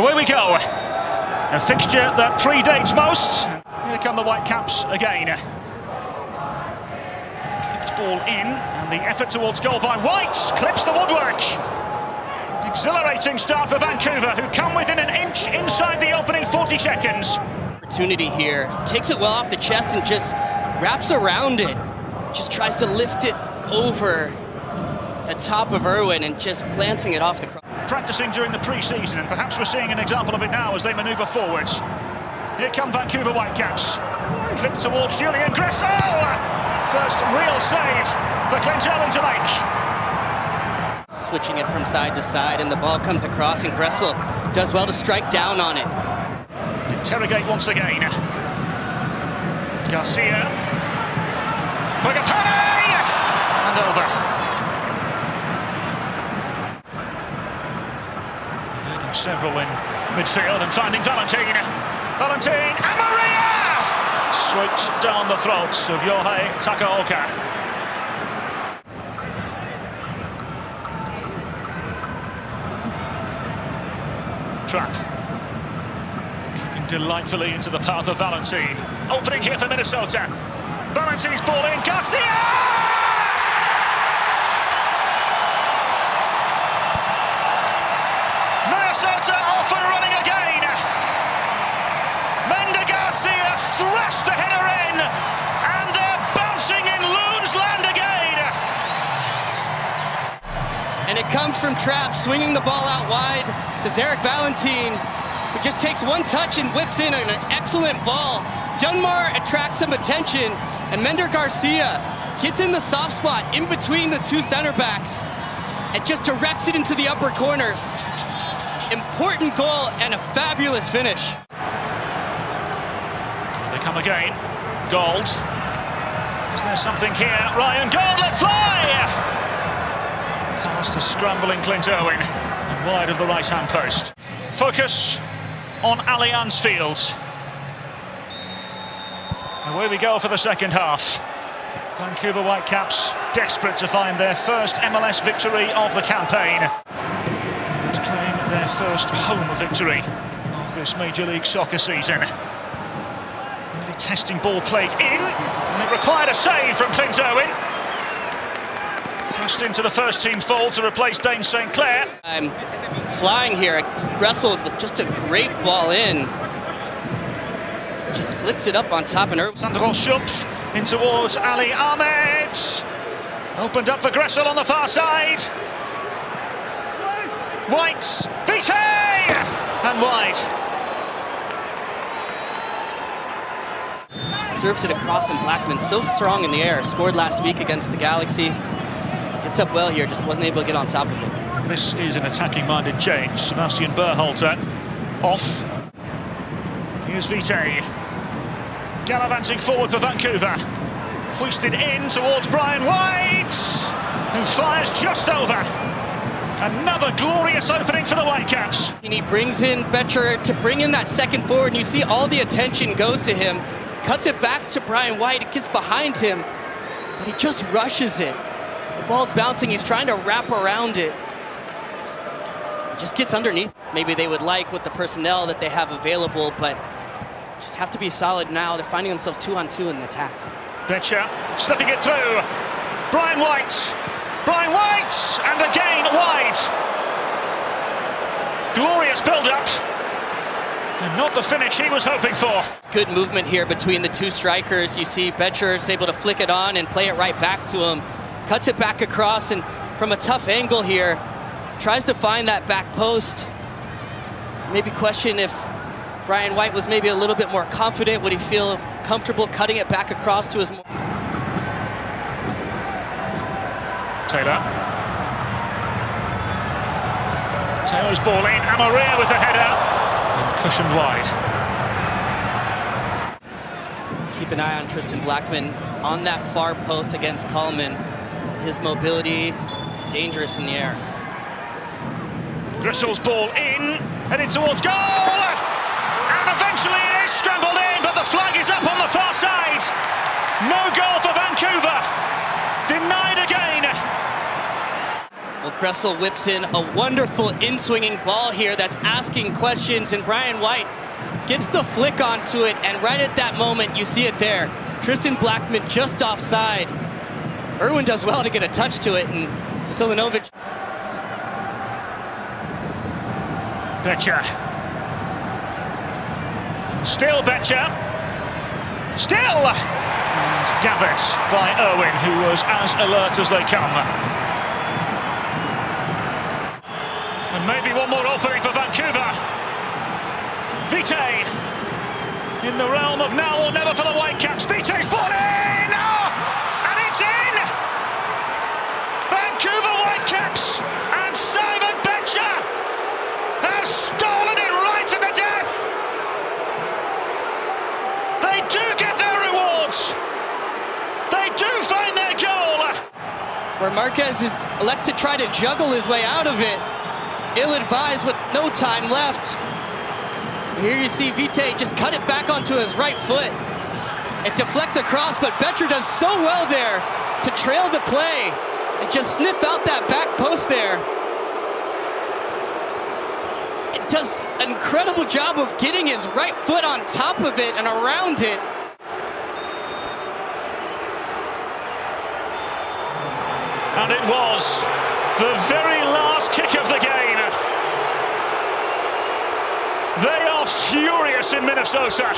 Away we go. A fixture that predates most. Here come the Whitecaps again. Flipped ball in, and the effort towards goal by White clips the woodwork. Exhilarating start for Vancouver, who come within an inch inside the opening 40 seconds. Opportunity here, takes it well off the chest and just wraps around it. Just tries to lift it over the top of Irwin and just glancing it off the cross. Practicing during the pre-season, and perhaps we're seeing an example of it now as they manoeuvre forwards. Here come Vancouver Whitecaps. Clip towards Julian Gressel. First real save for Clint Irwin to make. Switching it from side to side, and the ball comes across, and Gressel does well to strike down on it. Interrogate once again. Garcia. Pagapane! And over. Leading several in midfield and finding Valentin. Valentin and Maria! Straight down the throat of Yohei Takaoka. Trap. Kicking delightfully into the path of Valentin. Opening here for Minnesota. Valentin's ball in. Garcia! Minnesota off and running again. Menda Garcia thrust the header in, and they're bouncing in Loon's land again. And it comes from Trapp, swinging the ball out wide to Zarek Valentin, who just takes one touch and whips in an excellent ball. Dunmar attracts some attention, and Mender Garcia gets in the soft spot in between the two center backs and just directs it into the upper corner. Important goal and a fabulous finish. They come again. Gold. Is there something here? Ryan Gold let fly! Past the scrambling Clint Irwin and wide of the right-hand post. Focus on Allianz Field. Away we go for the second half. Vancouver Whitecaps desperate to find their first MLS victory of the campaign. And claim their first home victory of this Major League Soccer season. Early testing ball played in, and it required a save from Clint Irwin. Thrust into the first team fold to replace Dane St. Clair. I'm flying here. Gressel with just a great ball in. Just flicks it up on top and Irwin. Sandro Schupf in towards Ali Ahmed. Opened up for Gressel on the far side. White, Vite! And wide. Serves it across, and Blackman so strong in the air. Scored last week against the Galaxy. Gets up well here, just wasn't able to get on top of it. This is an attacking-minded change. Sebastian Berhalter off. Here's Vite. Gallivanting forward for Vancouver. Hoisted in towards Brian White, who fires just over. Another glorious opening for the Whitecaps. And he brings in Betcher to bring in that second forward, and you see all the attention goes to him. Cuts it back to Brian White, it gets behind him, but he just rushes it. The ball's bouncing, he's trying to wrap around it. Just gets underneath. Maybe they would like with the personnel that they have available, but just have to be solid now. They're finding themselves 2-on-2 in the attack. Betcher slipping it through. Brian White. Brian White! And again wide. Glorious build-up. And not the finish he was hoping for. Good movement here between the two strikers. You see Betcher is able to flick it on and play it right back to him. Cuts it back across, and from a tough angle here, tries to find that back post. Maybe question if Brian White was maybe a little bit more confident. Would he feel comfortable cutting it back across to his... Taylor. Taylor's ball in. Amaria with the header. And cushioned wide. Keep an eye on Tristan Blackman on that far post against Coleman. His mobility, dangerous in the air. Grissel's ball in, heading towards goal! And eventually it is scrambled in, but the flag is up on the far side. No goal for Vancouver. Denied again. Well, Kressel whips in a wonderful in-swinging ball here that's asking questions, and Brian White gets the flick onto it, and right at that moment, you see it there. Tristan Blackman just offside. Irwin does well to get a touch to it, and Vasilinovic. Betcher. Still Betcher. Still! And gathered by Irwin, who was as alert as they come. And maybe one more opening for Vancouver. Vitae in the realm of now or never for the Whitecaps. Vitae's ball in! Oh! And it's in! Vancouver Whitecaps and Simon Betcher have stolen it right to the death! They do get their rewards! They do find their goal! Where Marquez elects to try to juggle his way out of it. Ill-advised with no time left. Here you see Vitae just cut it back onto his right foot. It deflects across, but Betcher does so well there to trail the play and just sniff out that back post there. It does an incredible job of getting his right foot on top of it and around it. And it was the very last kick of the game. They are furious in Minnesota.